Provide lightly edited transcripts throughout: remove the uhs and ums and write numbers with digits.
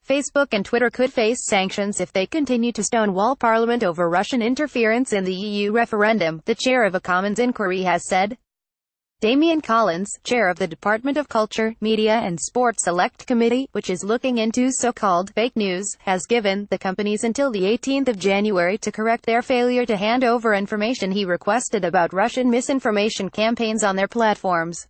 Facebook and Twitter could face sanctions if they continue to stonewall Parliament over Russian interference in the EU referendum, the chair of a Commons inquiry has said. Damian Collins, chair of the Department of Culture, Media and Sport Select Committee, which is looking into so-called fake news, has given the companies until the 18th of January to correct their failure to hand over information he requested about Russian misinformation campaigns on their platforms.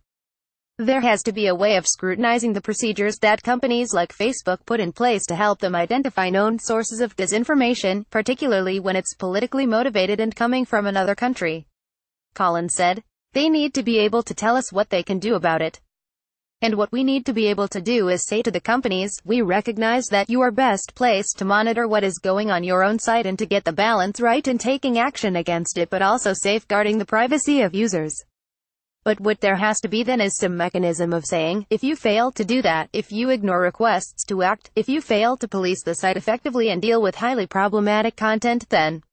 There has to be a way of scrutinizing the procedures that companies like Facebook put in place to help them identify known sources of disinformation, particularly when it's politically motivated and coming from another country. Collins said. They need to be able to tell us what they can do about it. And what we need to be able to do is say to the companies, we recognize that you are best placed to monitor what is going on your own site and to get the balance right in taking action against it, but also safeguarding the privacy of users. But what there has to be then is some mechanism of saying, if you fail to do that, if you ignore requests to act, if you fail to police the site effectively and deal with highly problematic content, then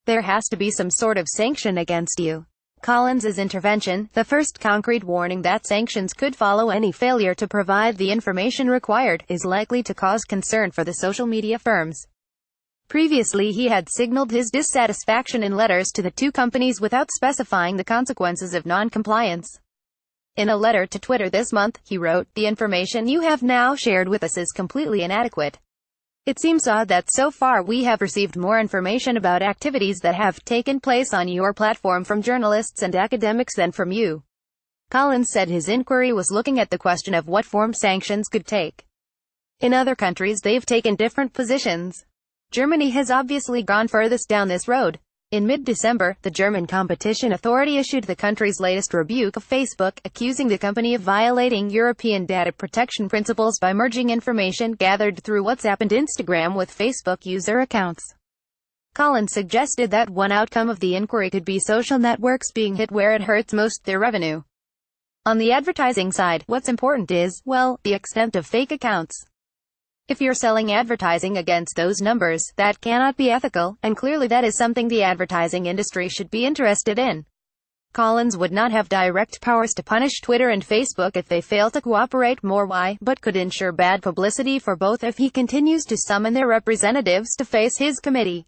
there has to be some sort of sanction against you. Collins's intervention, the first concrete warning that sanctions could follow any failure to provide the information required, is likely to cause concern for the social media firms. Previously he had signaled his dissatisfaction in letters to the two companies without specifying the consequences of non-compliance. In a letter to Twitter this month, he wrote, "The information you have now shared with us is completely inadequate. It seems odd that so far we have received more information about activities that have taken place on your platform from journalists and academics than from you." Collins said his inquiry was looking at the question of what form sanctions could take. In other countries they've taken different positions. Germany has obviously gone furthest down this road. In mid-December, the German Competition Authority issued the country's latest rebuke of Facebook, accusing the company of violating European data protection principles by merging information gathered through WhatsApp and Instagram with Facebook user accounts. Collins suggested that one outcome of the inquiry could be social networks being hit where it hurts most, their revenue. On the advertising side, what's important is, well, the extent of fake accounts. If you're selling advertising against those numbers, that cannot be ethical, and clearly that is something the advertising industry should be interested in. Collins would not have direct powers to punish Twitter and Facebook if they fail to cooperate more, but could ensure bad publicity for both if he continues to summon their representatives to face his committee.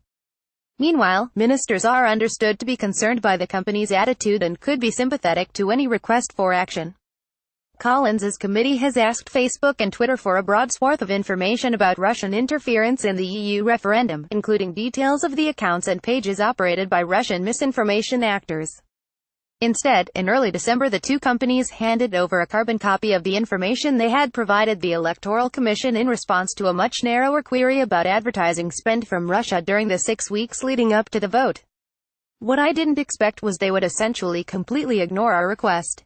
Meanwhile, ministers are understood to be concerned by the company's attitude and could be sympathetic to any request for action. Collins's committee has asked Facebook and Twitter for a broad swath of information about Russian interference in the EU referendum, including details of the accounts and pages operated by Russian misinformation actors. Instead, in early December the two companies handed over a carbon copy of the information they had provided the Electoral Commission in response to a much narrower query about advertising spend from Russia during the 6 weeks leading up to the vote. "What I didn't expect was they would essentially completely ignore our request,"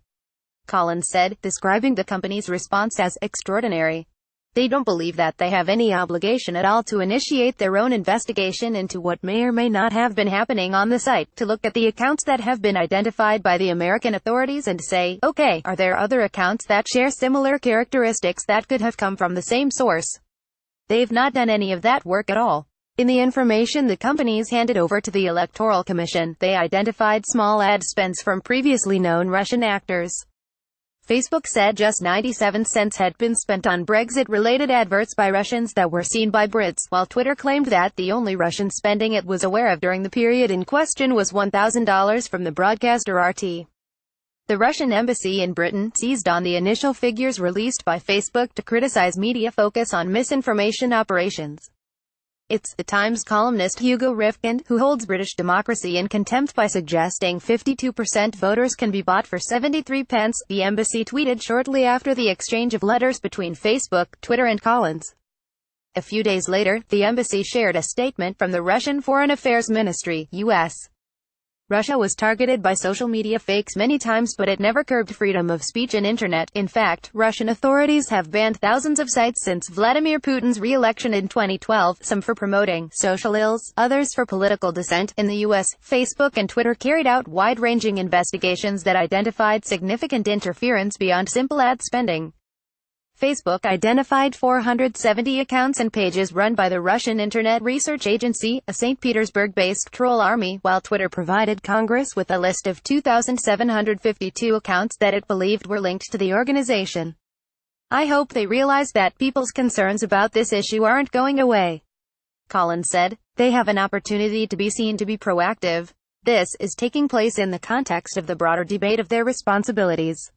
Collins said, describing the company's response as extraordinary. "They don't believe that they have any obligation at all to initiate their own investigation into what may or may not have been happening on the site, to look at the accounts that have been identified by the American authorities and say, okay, are there other accounts that share similar characteristics that could have come from the same source?" They've not done any of that work at all. In the information the companies handed over to the Electoral Commission, they identified small ad spends from previously known Russian actors. Facebook said just 97 cents had been spent on Brexit-related adverts by Russians that were seen by Brits, while Twitter claimed that the only Russian spending it was aware of during the period in question was $1,000 from the broadcaster RT. The Russian embassy in Britain seized on the initial figures released by Facebook to criticize media focus on misinformation operations. It's The Times columnist Hugo Rifkind, who holds British democracy in contempt by suggesting 52% voters can be bought for 73 pence, the embassy tweeted shortly after the exchange of letters between Facebook, Twitter and Collins. A few days later, the embassy shared a statement from the Russian Foreign Affairs Ministry, U.S. Russia was targeted by social media fakes many times, but it never curbed freedom of speech and internet. In fact, Russian authorities have banned thousands of sites since Vladimir Putin's re-election in 2012, some for promoting social ills, others for political dissent. In the U.S., Facebook and Twitter carried out wide-ranging investigations that identified significant interference beyond simple ad spending. Facebook identified 470 accounts and pages run by the Russian Internet Research Agency, a St. Petersburg-based troll army, while Twitter provided Congress with a list of 2,752 accounts that it believed were linked to the organization. "I hope they realize that people's concerns about this issue aren't going away," Collins said. "They have an opportunity to be seen to be proactive. This is taking place in the context of the broader debate of their responsibilities